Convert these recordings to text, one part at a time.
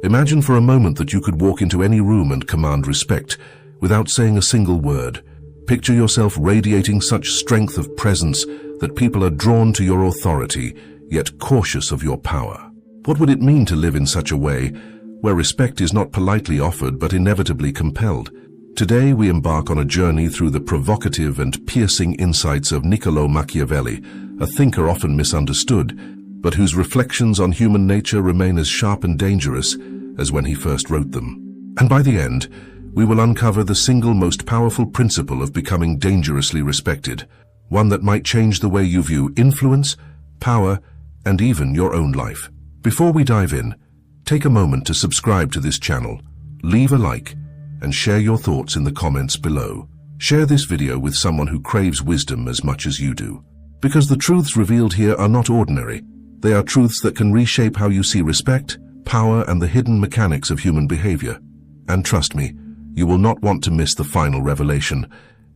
Imagine for a moment that you could walk into any room and command respect without saying a single word. Picture yourself radiating such strength of presence that people are drawn to your authority, yet cautious of your power. What would it mean to live in such a way, where respect is not politely offered but inevitably compelled? Today we embark on a journey through the provocative and piercing insights of Niccolo Machiavelli, a thinker often misunderstood, but whose reflections on human nature remain as sharp and dangerous as when he first wrote them. And by the end, we will uncover the single most powerful principle of becoming dangerously respected, one that might change the way you view influence, power, and even your own life. Before we dive in, take a moment to subscribe to this channel, leave a like, and share your thoughts in the comments below. Share this video with someone who craves wisdom as much as you do. Because the truths revealed here are not ordinary. They are truths that can reshape how you see respect, power, and the hidden mechanics of human behavior. And trust me, you will not want to miss the final revelation.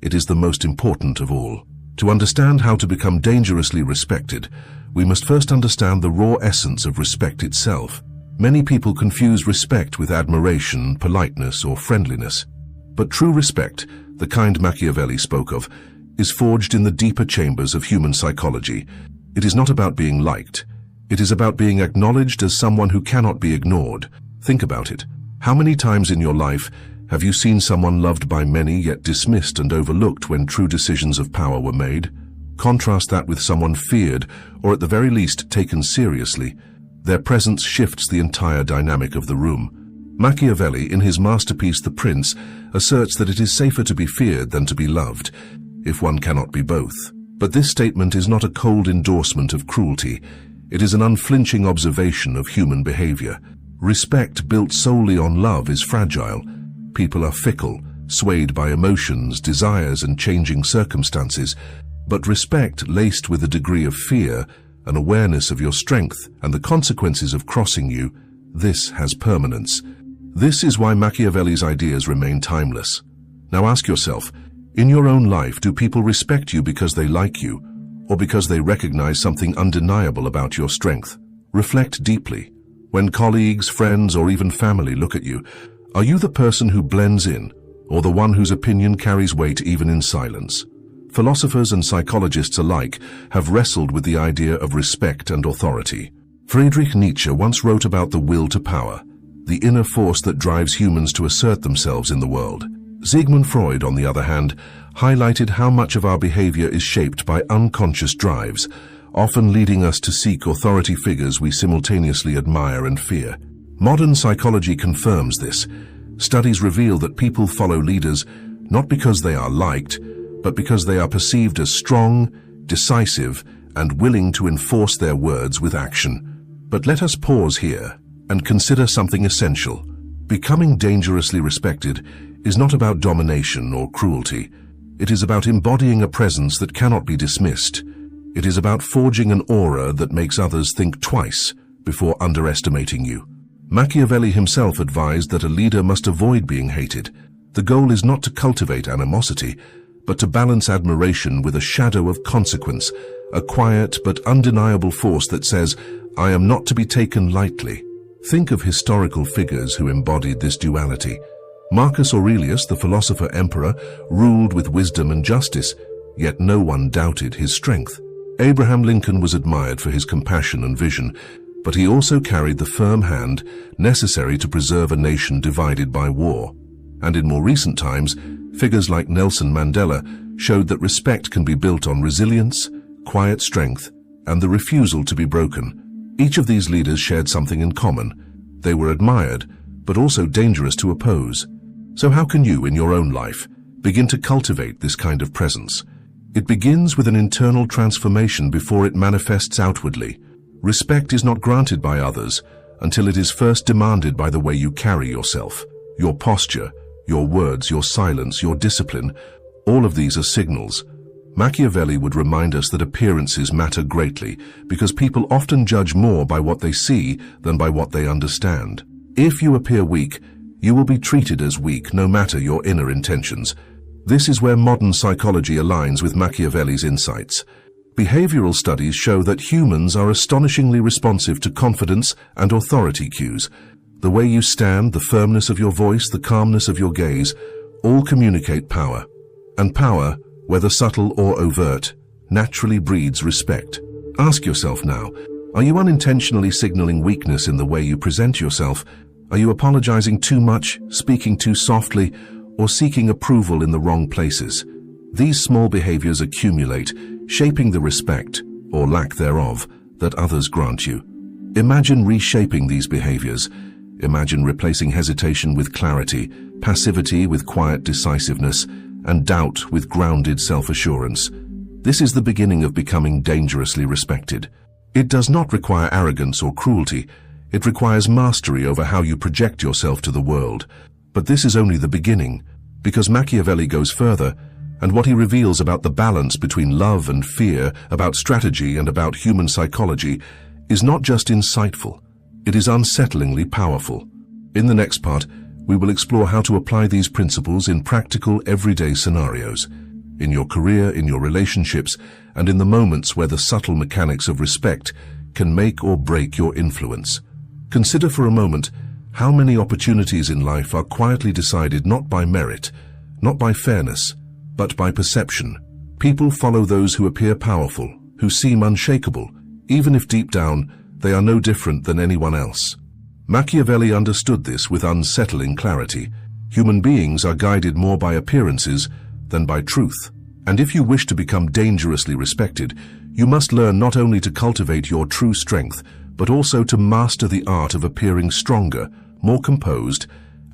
It is the most important of all. To understand how to become dangerously respected, we must first understand the raw essence of respect itself. Many people confuse respect with admiration, politeness, or friendliness. But true respect, the kind Machiavelli spoke of, is forged in the deeper chambers of human psychology. It is not about being liked. It is about being acknowledged as someone who cannot be ignored. Think about it. How many times in your life have you seen someone loved by many yet dismissed and overlooked when true decisions of power were made? Contrast that with someone feared, or at the very least taken seriously. Their presence shifts the entire dynamic of the room. Machiavelli, in his masterpiece The Prince, asserts that it is safer to be feared than to be loved, if one cannot be both. But this statement is not a cold endorsement of cruelty. It is an unflinching observation of human behavior. Respect built solely on love is fragile. People are fickle, swayed by emotions, desires, and changing circumstances. But respect laced with a degree of fear, an awareness of your strength, and the consequences of crossing you, this has permanence. This is why Machiavelli's ideas remain timeless. Now ask yourself, in your own life, do people respect you because they like you, or because they recognize something undeniable about your strength? Reflect deeply. When colleagues, friends, or even family look at you, are you the person who blends in, or the one whose opinion carries weight even in silence? Philosophers and psychologists alike have wrestled with the idea of respect and authority. Friedrich Nietzsche once wrote about the will to power, the inner force that drives humans to assert themselves in the world. Sigmund Freud, on the other hand, highlighted how much of our behavior is shaped by unconscious drives, often leading us to seek authority figures we simultaneously admire and fear. Modern psychology confirms this. Studies reveal that people follow leaders not because they are liked, but because they are perceived as strong, decisive, and willing to enforce their words with action. But let us pause here and consider something essential. Becoming dangerously respected is not about domination or cruelty. It is about embodying a presence that cannot be dismissed. It is about forging an aura that makes others think twice before underestimating you. Machiavelli himself advised that a leader must avoid being hated. The goal is not to cultivate animosity, but to balance admiration with a shadow of consequence, a quiet but undeniable force that says, "I am not to be taken lightly." Think of historical figures who embodied this duality. Marcus Aurelius, the philosopher-emperor, ruled with wisdom and justice, yet no one doubted his strength. Abraham Lincoln was admired for his compassion and vision, but he also carried the firm hand necessary to preserve a nation divided by war. And in more recent times, figures like Nelson Mandela showed that respect can be built on resilience, quiet strength, and the refusal to be broken. Each of these leaders shared something in common. They were admired, but also dangerous to oppose. So how can you, in your own life, begin to cultivate this kind of presence? It begins with an internal transformation before it manifests outwardly. Respect is not granted by others until it is first demanded by the way you carry yourself. Your posture, your words, your silence, your discipline, all of these are signals. Machiavelli would remind us that appearances matter greatly because people often judge more by what they see than by what they understand. If you appear weak, you will be treated as weak no matter your inner intentions. This is where modern psychology aligns with Machiavelli's insights. Behavioral studies show that humans are astonishingly responsive to confidence and authority cues. The way you stand, the firmness of your voice, the calmness of your gaze, all communicate power. And power, whether subtle or overt, naturally breeds respect. Ask yourself now, are you unintentionally signaling weakness in the way you present yourself? Are you apologizing too much, speaking too softly, or seeking approval in the wrong places? These small behaviors accumulate, shaping the respect, or lack thereof, that others grant you. Imagine reshaping these behaviors. Imagine replacing hesitation with clarity, passivity with quiet decisiveness, and doubt with grounded self-assurance. This is the beginning of becoming dangerously respected. It does not require arrogance or cruelty. It requires mastery over how you project yourself to the world. But this is only the beginning, because Machiavelli goes further, and what he reveals about the balance between love and fear, about strategy and about human psychology, is not just insightful, it is unsettlingly powerful. In the next part, we will explore how to apply these principles in practical, everyday scenarios, in your career, in your relationships, and in the moments where the subtle mechanics of respect can make or break your influence. Consider for a moment how many opportunities in life are quietly decided not by merit, not by fairness, but by perception. People follow those who appear powerful, who seem unshakable, even if deep down they are no different than anyone else. Machiavelli understood this with unsettling clarity. Human beings are guided more by appearances than by truth. And if you wish to become dangerously respected, you must learn not only to cultivate your true strength, but also to master the art of appearing stronger, more composed,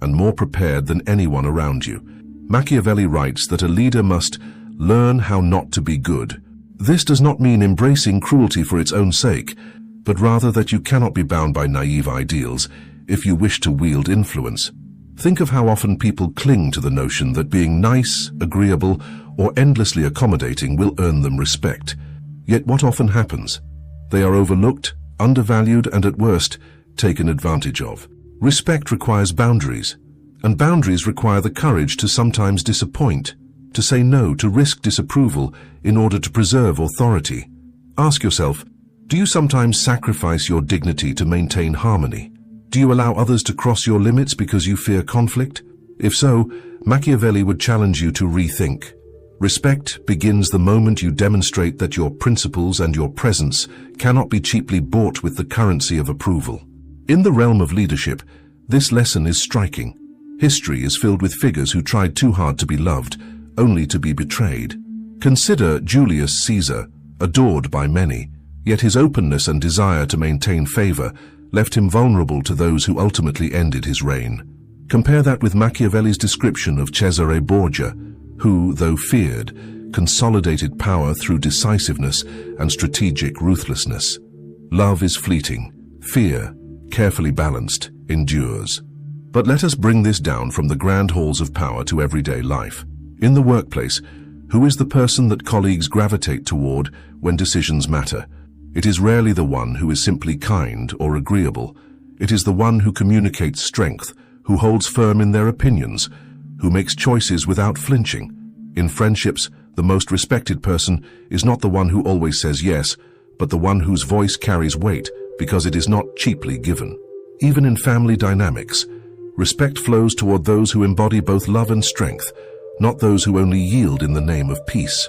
and more prepared than anyone around you. Machiavelli writes that a leader must learn how not to be good. This does not mean embracing cruelty for its own sake, but rather that you cannot be bound by naive ideals if you wish to wield influence. Think of how often people cling to the notion that being nice, agreeable, or endlessly accommodating will earn them respect. Yet what often happens? They are overlooked, undervalued, and at worst, taken advantage of. Respect requires boundaries, and boundaries require the courage to sometimes disappoint, to say no, to risk disapproval in order to preserve authority. Ask yourself, do you sometimes sacrifice your dignity to maintain harmony? Do you allow others to cross your limits because you fear conflict? If so, Machiavelli would challenge you to rethink. Respect begins the moment you demonstrate that your principles and your presence cannot be cheaply bought with the currency of approval. In the realm of leadership, this lesson is striking. History is filled with figures who tried too hard to be loved, only to be betrayed. Consider Julius Caesar, adored by many, yet his openness and desire to maintain favor left him vulnerable to those who ultimately ended his reign. Compare that with Machiavelli's description of Cesare Borgia, who, though feared, consolidated power through decisiveness and strategic ruthlessness. Love is fleeting. Fear, carefully balanced, endures. But let us bring this down from the grand halls of power to everyday life. In the workplace, who is the person that colleagues gravitate toward when decisions matter? It is rarely the one who is simply kind or agreeable. It is the one who communicates strength, who holds firm in their opinions, who makes choices without flinching. In friendships, the most respected person is not the one who always says yes, but the one whose voice carries weight because it is not cheaply given. Even in family dynamics, respect flows toward those who embody both love and strength, not those who only yield in the name of peace.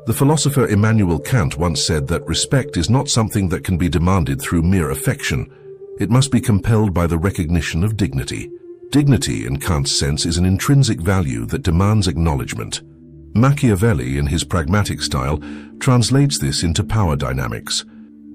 The philosopher Immanuel Kant once said that respect is not something that can be demanded through mere affection. It must be compelled by the recognition of dignity. Dignity, in Kant's sense, is an intrinsic value that demands acknowledgement. Machiavelli, in his pragmatic style, translates this into power dynamics.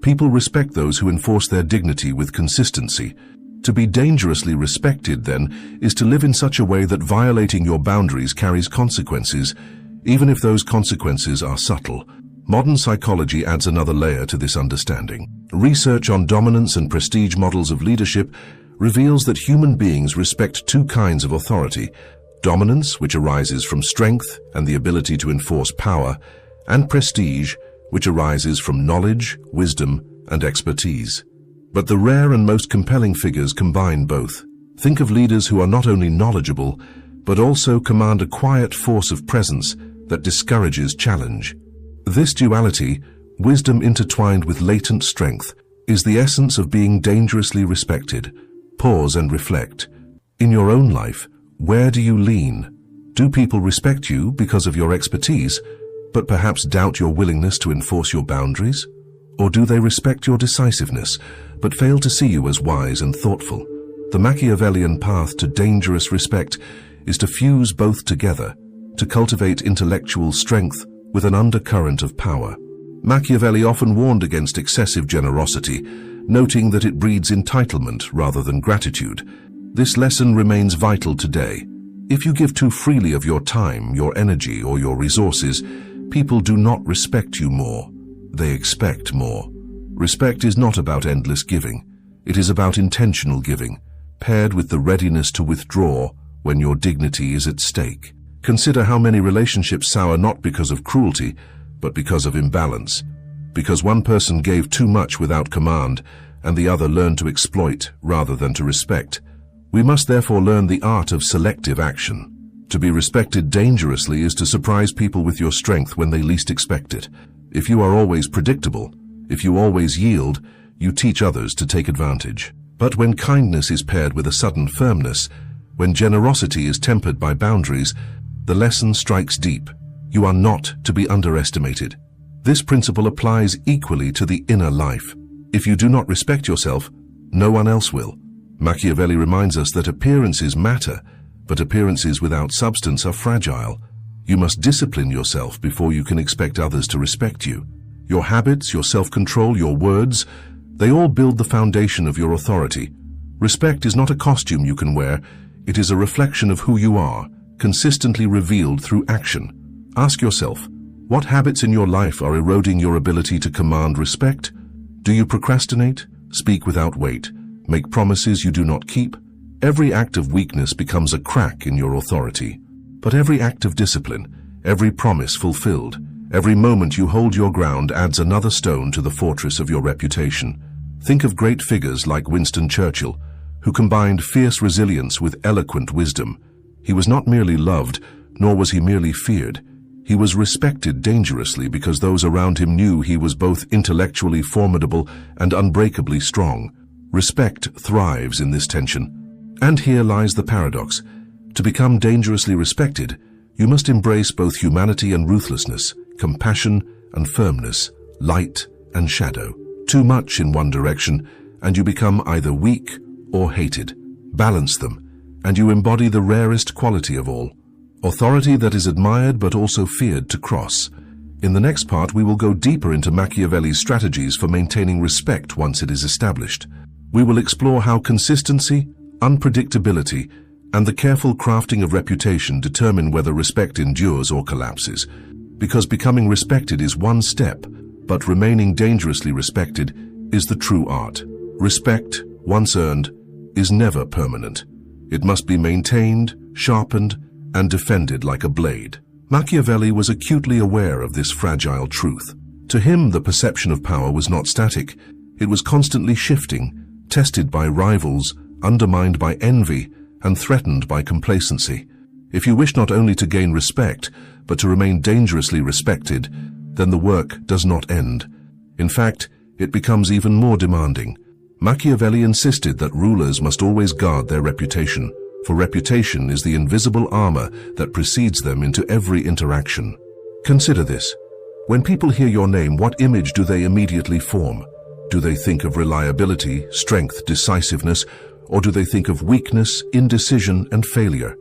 People respect those who enforce their dignity with consistency. To be dangerously respected, then, is to live in such a way that violating your boundaries carries consequences, even if those consequences are subtle. Modern psychology adds another layer to this understanding. Research on dominance and prestige models of leadership reveals that human beings respect two kinds of authority: dominance, which arises from strength and the ability to enforce power, and prestige, which arises from knowledge, wisdom, and expertise. But the rare and most compelling figures combine both. Think of leaders who are not only knowledgeable, but also command a quiet force of presence that discourages challenge. This duality, wisdom intertwined with latent strength, is the essence of being dangerously respected. Pause and reflect. In your own life, where do you lean? Do people respect you because of your expertise, but perhaps doubt your willingness to enforce your boundaries? Or do they respect your decisiveness, but fail to see you as wise and thoughtful? The Machiavellian path to dangerous respect is to fuse both together, to cultivate intellectual strength with an undercurrent of power. Machiavelli often warned against excessive generosity, noting that it breeds entitlement rather than gratitude. This lesson remains vital today. If you give too freely of your time, your energy, or your resources, people do not respect you more. They expect more. Respect is not about endless giving. It is about intentional giving, paired with the readiness to withdraw when your dignity is at stake. Consider how many relationships sour not because of cruelty, but because of imbalance. Because one person gave too much without command, and the other learned to exploit rather than to respect. We must therefore learn the art of selective action. To be respected dangerously is to surprise people with your strength when they least expect it. If you are always predictable, if you always yield, you teach others to take advantage. But when kindness is paired with a sudden firmness, when generosity is tempered by boundaries, the lesson strikes deep. You are not to be underestimated. This principle applies equally to the inner life. If you do not respect yourself, no one else will. Machiavelli reminds us that appearances matter, but appearances without substance are fragile. You must discipline yourself before you can expect others to respect you. Your habits, your self-control, your words, they all build the foundation of your authority. Respect is not a costume you can wear. It is a reflection of who you are, consistently revealed through action. Ask yourself, what habits in your life are eroding your ability to command respect? Do you procrastinate, speak without weight, make promises you do not keep? Every act of weakness becomes a crack in your authority. But every act of discipline, every promise fulfilled, every moment you hold your ground adds another stone to the fortress of your reputation. Think of great figures like Winston Churchill, who combined fierce resilience with eloquent wisdom. He was not merely loved, nor was he merely feared. He was respected dangerously because those around him knew he was both intellectually formidable and unbreakably strong. Respect thrives in this tension. And here lies the paradox. To become dangerously respected, you must embrace both humanity and ruthlessness, compassion and firmness, light and shadow. Too much in one direction, and you become either weak or hated. Balance them, and you embody the rarest quality of all, authority that is admired but also feared to cross. In the next part, we will go deeper into Machiavelli's strategies for maintaining respect once it is established. We will explore how consistency, unpredictability, and the careful crafting of reputation determine whether respect endures or collapses. Because becoming respected is one step, but remaining dangerously respected is the true art. Respect, once earned, is never permanent. It must be maintained, sharpened, and defended like a blade. Machiavelli was acutely aware of this fragile truth. To him, the perception of power was not static. It was constantly shifting, tested by rivals, undermined by envy, and threatened by complacency. If you wish not only to gain respect, but to remain dangerously respected, then the work does not end. In fact, it becomes even more demanding. Machiavelli insisted that rulers must always guard their reputation, for reputation is the invisible armor that precedes them into every interaction. Consider this. When people hear your name, what image do they immediately form? Do they think of reliability, strength, decisiveness, or do they think of weakness, indecision, and failure?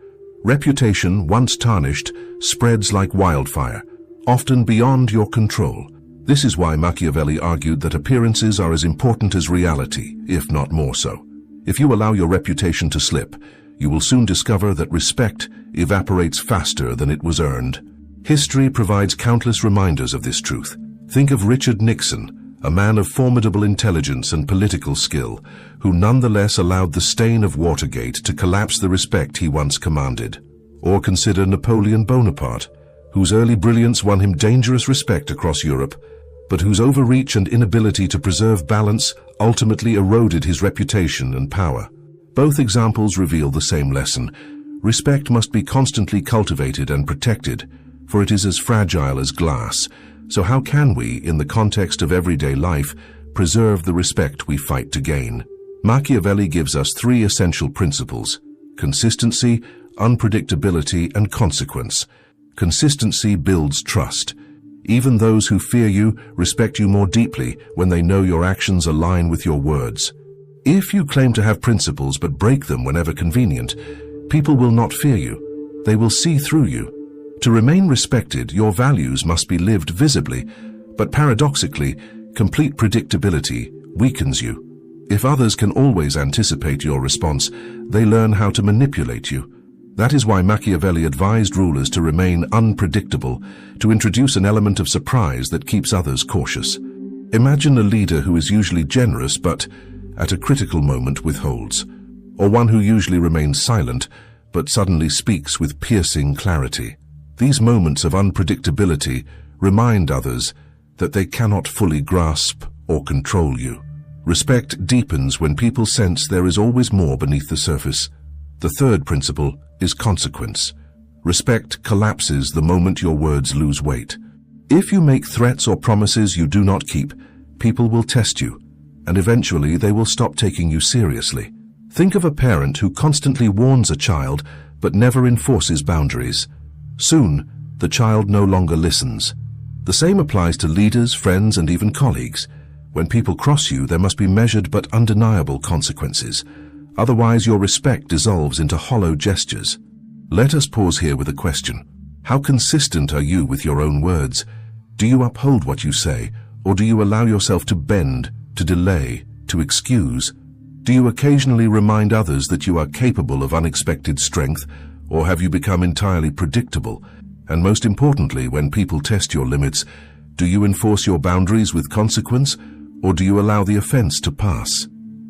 Reputation, once tarnished, spreads like wildfire, often beyond your control. This is why Machiavelli argued that appearances are as important as reality, if not more so. If you allow your reputation to slip, you will soon discover that respect evaporates faster than it was earned. History provides countless reminders of this truth. Think of Richard Nixon, a man of formidable intelligence and political skill, who nonetheless allowed the stain of Watergate to collapse the respect he once commanded. Or consider Napoleon Bonaparte, whose early brilliance won him dangerous respect across Europe, but whose overreach and inability to preserve balance ultimately eroded his reputation and power. Both examples reveal the same lesson. Respect must be constantly cultivated and protected, for it is as fragile as glass. So how can we, in the context of everyday life, preserve the respect we fight to gain? Machiavelli gives us three essential principles: consistency, unpredictability, and consequence. Consistency builds trust. Even those who fear you respect you more deeply when they know your actions align with your words. If you claim to have principles but break them whenever convenient, people will not fear you. They will see through you. To remain respected, your values must be lived visibly, but paradoxically, complete predictability weakens you. If others can always anticipate your response, they learn how to manipulate you. That is why Machiavelli advised rulers to remain unpredictable, to introduce an element of surprise that keeps others cautious. Imagine a leader who is usually generous but, at a critical moment, withholds, or one who usually remains silent but suddenly speaks with piercing clarity. These moments of unpredictability remind others that they cannot fully grasp or control you. Respect deepens when people sense there is always more beneath the surface. The third principle is consequence. Respect collapses the moment your words lose weight. If you make threats or promises you do not keep, people will test you, and eventually they will stop taking you seriously. Think of a parent who constantly warns a child but never enforces boundaries. Soon, the child no longer listens. The same applies to leaders, friends, and even colleagues. When people cross you, there must be measured but undeniable consequences. Otherwise, your respect dissolves into hollow gestures. Let us pause here with a question. How consistent are you with your own words? Do you uphold what you say, or do you allow yourself to bend, to delay, to excuse? Do you occasionally remind others that you are capable of unexpected strength, or have you become entirely predictable? And most importantly, when people test your limits, do you enforce your boundaries with consequence, or do you allow the offense to pass?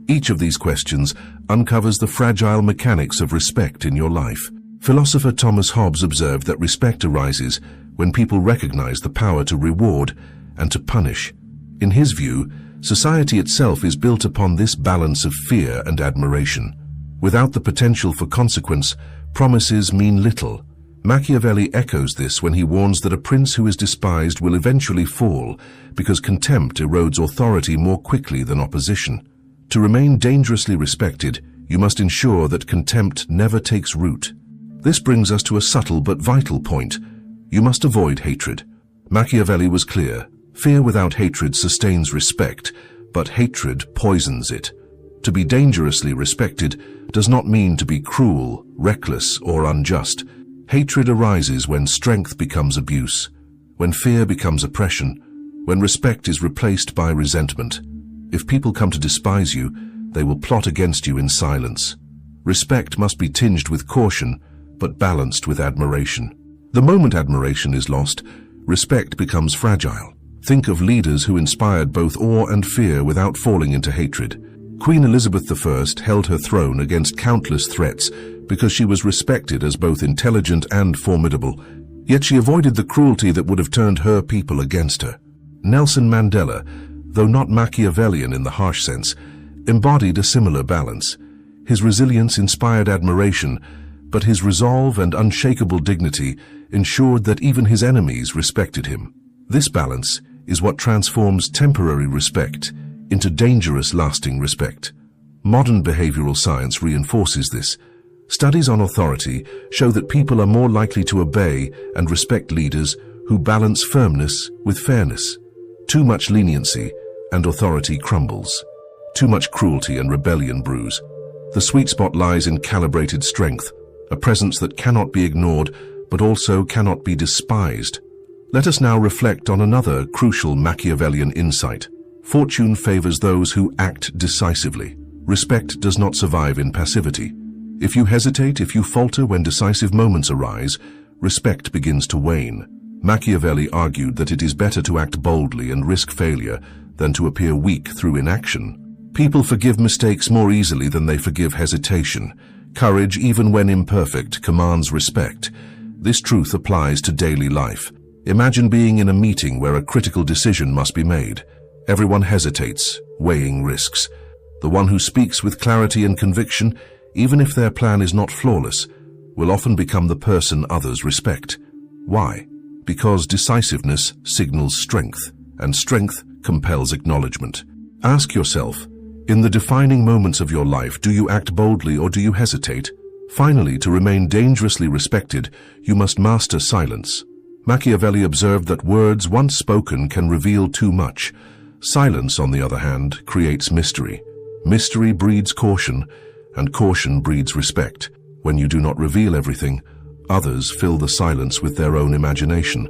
Each of these questions uncovers the fragile mechanics of respect in your life. Philosopher Thomas Hobbes observed that respect arises when people recognize the power to reward and to punish. In his view, society itself is built upon this balance of fear and admiration. Without the potential for consequence, promises mean little. Machiavelli echoes this when he warns that a prince who is despised will eventually fall because contempt erodes authority more quickly than opposition. To remain dangerously respected, you must ensure that contempt never takes root. This brings us to a subtle but vital point. You must avoid hatred. Machiavelli was clear. Fear without hatred sustains respect, but hatred poisons it. To be dangerously respected does not mean to be cruel, reckless, or unjust. Hatred arises when strength becomes abuse, when fear becomes oppression, when respect is replaced by resentment. If people come to despise you, they will plot against you in silence. Respect must be tinged with caution, but balanced with admiration. The moment admiration is lost, respect becomes fragile. Think of leaders who inspired both awe and fear without falling into hatred. Queen Elizabeth I held her throne against countless threats because she was respected as both intelligent and formidable, yet she avoided the cruelty that would have turned her people against her. Nelson Mandela, though not Machiavellian in the harsh sense, embodied a similar balance. His resilience inspired admiration, but his resolve and unshakable dignity ensured that even his enemies respected him. This balance is what transforms temporary respect into dangerous, lasting respect. Modern behavioral science reinforces this. Studies on authority show that people are more likely to obey and respect leaders who balance firmness with fairness. Too much leniency and authority crumbles. Too much cruelty and rebellion bruise. The sweet spot lies in calibrated strength, a presence that cannot be ignored but also cannot be despised. Let us now reflect on another crucial Machiavellian insight. Fortune favors those who act decisively. Respect does not survive in passivity. If you hesitate, if you falter when decisive moments arise, respect begins to wane. Machiavelli argued that it is better to act boldly and risk failure than to appear weak through inaction. People forgive mistakes more easily than they forgive hesitation. Courage, even when imperfect, commands respect. This truth applies to daily life. Imagine being in a meeting where a critical decision must be made. Everyone hesitates, weighing risks. The one who speaks with clarity and conviction, even if their plan is not flawless, will often become the person others respect. Why? Because decisiveness signals strength, and strength compels acknowledgement. Ask yourself, In the defining moments of your life, do you act boldly or do you hesitate? Finally, to remain dangerously respected, you must master silence. Machiavelli observed that words once spoken can reveal too much. Silence, on the other hand, creates mystery. Mystery breeds caution, and caution breeds respect. When you do not reveal everything, others fill the silence with their own imagination,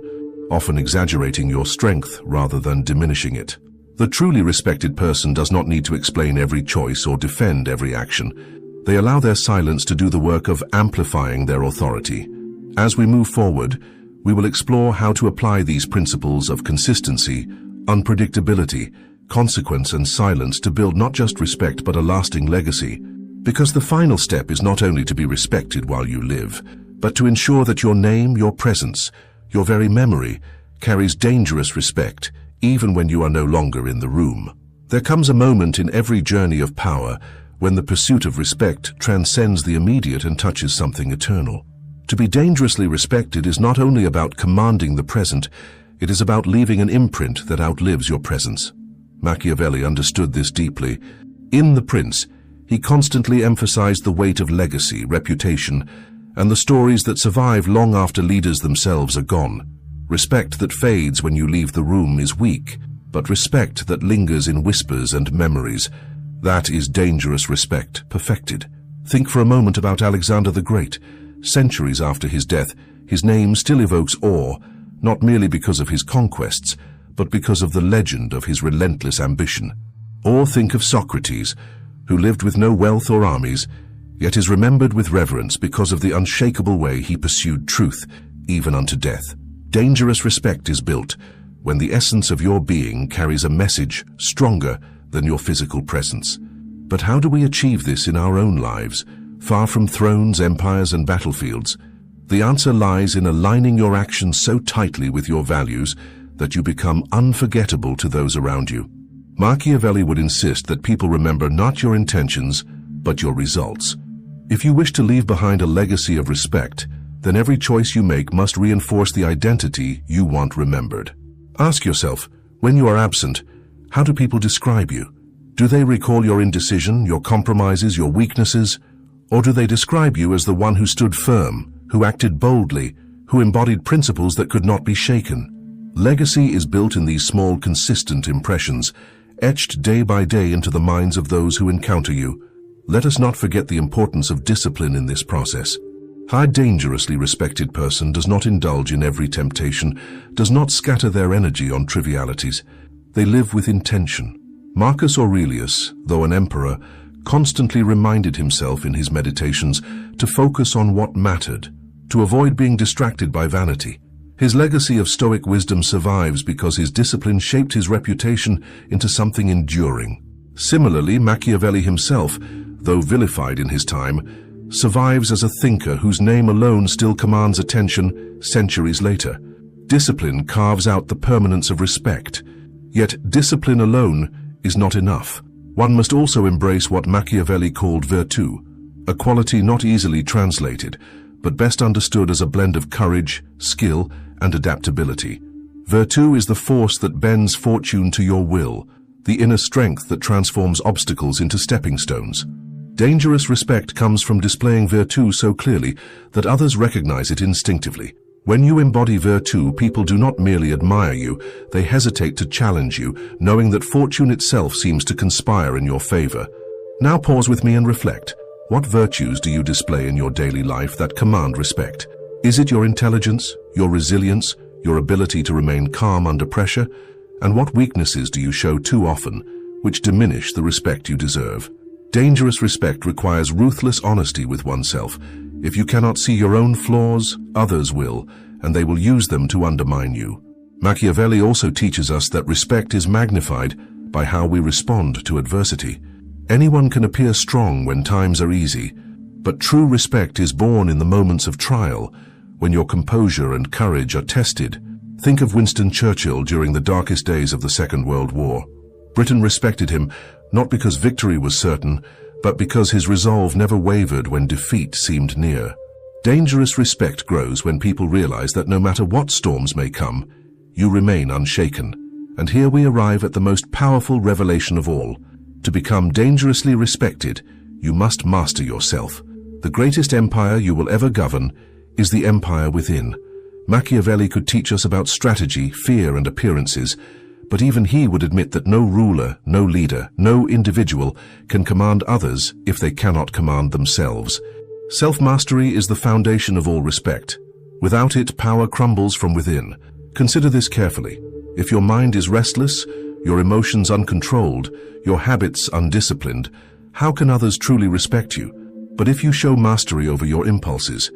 often exaggerating your strength rather than diminishing it. The truly respected person does not need to explain every choice or defend every action. They allow their silence to do the work of amplifying their authority. As we move forward, we will explore how to apply these principles of consistency, unpredictability, consequence, and silence to build not just respect but a lasting legacy. Because the final step is not only to be respected while you live, but to ensure that your name, your presence, your very memory carries dangerous respect, even when you are no longer in the room. There comes a moment in every journey of power when the pursuit of respect transcends the immediate and touches something eternal. To be dangerously respected is not only about commanding the present, it is about leaving an imprint that outlives your presence. Machiavelli understood this deeply. In The Prince, he constantly emphasized the weight of legacy, reputation, and the stories that survive long after leaders themselves are gone. Respect that fades when you leave the room is weak, but respect that lingers in whispers and memories, that is dangerous respect perfected. Think for a moment about Alexander the Great. Centuries after his death, his name still evokes awe, not merely because of his conquests, but because of the legend of his relentless ambition. Or think of Socrates, who lived with no wealth or armies, yet is remembered with reverence because of the unshakable way he pursued truth, even unto death. Dangerous respect is built when the essence of your being carries a message stronger than your physical presence. But how do we achieve this in our own lives, far from thrones, empires, and battlefields? The answer lies in aligning your actions so tightly with your values that you become unforgettable to those around you. Machiavelli would insist that people remember not your intentions, but your results. If you wish to leave behind a legacy of respect, then every choice you make must reinforce the identity you want remembered. Ask yourself, when you are absent, how do people describe you? Do they recall your indecision, your compromises, your weaknesses? Or do they describe you as the one who stood firm, who acted boldly, who embodied principles that could not be shaken? Legacy is built in these small, consistent impressions, etched day by day into the minds of those who encounter you. Let us not forget the importance of discipline in this process. A dangerously respected person does not indulge in every temptation, does not scatter their energy on trivialities. They live with intention. Marcus Aurelius, though an emperor, constantly reminded himself in his meditations to focus on what mattered, to avoid being distracted by vanity. His legacy of Stoic wisdom survives because his discipline shaped his reputation into something enduring. Similarly, Machiavelli himself, though vilified in his time, survives as a thinker whose name alone still commands attention centuries later. Discipline carves out the permanence of respect. Yet discipline alone is not enough. One must also embrace what Machiavelli called virtù, a quality not easily translated, but best understood as a blend of courage, skill, and adaptability. Virtù is the force that bends fortune to your will, the inner strength that transforms obstacles into stepping stones. Dangerous respect comes from displaying virtù so clearly that others recognize it instinctively. When you embody virtù, people do not merely admire you, they hesitate to challenge you, knowing that fortune itself seems to conspire in your favor. Now pause with me and reflect. What virtues do you display in your daily life that command respect? Is it your intelligence, your resilience, your ability to remain calm under pressure? And what weaknesses do you show too often, which diminish the respect you deserve? Dangerous respect requires ruthless honesty with oneself. If you cannot see your own flaws, others will, and they will use them to undermine you. Machiavelli also teaches us that respect is magnified by how we respond to adversity. Anyone can appear strong when times are easy, but true respect is born in the moments of trial, when your composure and courage are tested. Think of Winston Churchill during the darkest days of the Second World War. Britain respected him, not because victory was certain, but because his resolve never wavered when defeat seemed near. Dangerous respect grows when people realize that no matter what storms may come, you remain unshaken. And here we arrive at the most powerful revelation of all. To become dangerously respected, you must master yourself. The greatest empire you will ever govern is the empire within. Machiavelli could teach us about strategy, fear, and appearances, but even he would admit that no ruler, no leader, no individual can command others if they cannot command themselves. Self-mastery is the foundation of all respect. Without it, power crumbles from within. Consider this carefully. If your mind is restless, your emotions uncontrolled, your habits undisciplined, how can others truly respect you? But if you show mastery over your impulses,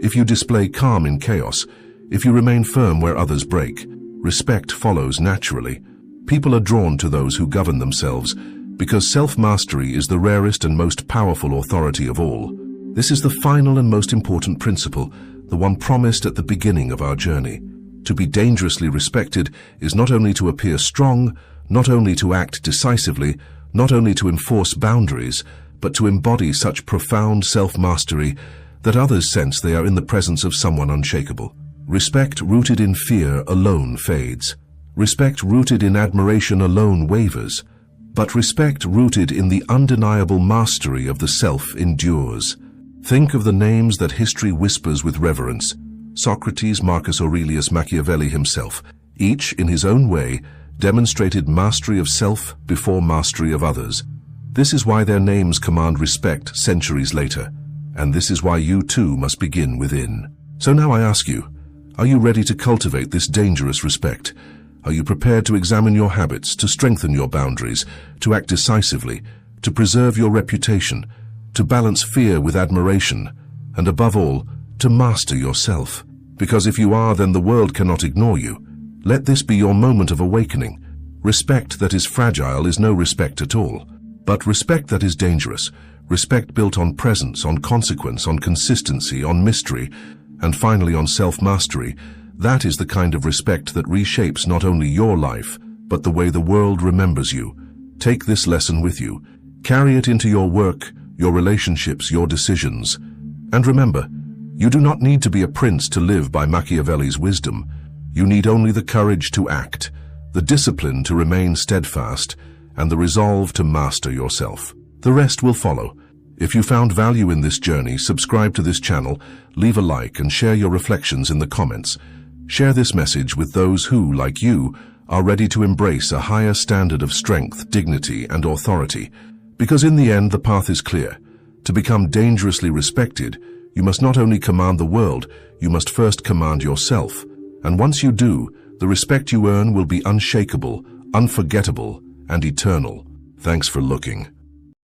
if you display calm in chaos, if you remain firm where others break, respect follows naturally. People are drawn to those who govern themselves because self-mastery is the rarest and most powerful authority of all. This is the final and most important principle, the one promised at the beginning of our journey. To be dangerously respected is not only to appear strong, not only to act decisively, not only to enforce boundaries, but to embody such profound self-mastery that others sense they are in the presence of someone unshakable. Respect rooted in fear alone fades. Respect rooted in admiration alone wavers. But respect rooted in the undeniable mastery of the self endures. Think of the names that history whispers with reverence: Socrates, Marcus Aurelius, Machiavelli himself. Each, in his own way, demonstrated mastery of self before mastery of others. This is why their names command respect centuries later, and this is why you too must begin within. So now I ask you, are you ready to cultivate this dangerous respect? Are you prepared to examine your habits, to strengthen your boundaries, to act decisively, to preserve your reputation, to balance fear with admiration, and above all, to master yourself? Because if you are, then the world cannot ignore you. Let this be your moment of awakening. Respect that is fragile is no respect at all. But respect that is dangerous, respect built on presence, on consequence, on consistency, on mystery, and finally on self-mastery, that is the kind of respect that reshapes not only your life, but the way the world remembers you. Take this lesson with you. Carry it into your work, your relationships, your decisions. And remember, you do not need to be a prince to live by Machiavelli's wisdom. You need only the courage to act, the discipline to remain steadfast, and the resolve to master yourself. The rest will follow. If you found value in this journey, subscribe to this channel, leave a like, and share your reflections in the comments. Share this message with those who, like you, are ready to embrace a higher standard of strength, dignity, and authority. Because in the end, the path is clear. To become dangerously respected, you must not only command the world, you must first command yourself. And once you do, the respect you earn will be unshakable, unforgettable, and eternal. Thanks for looking.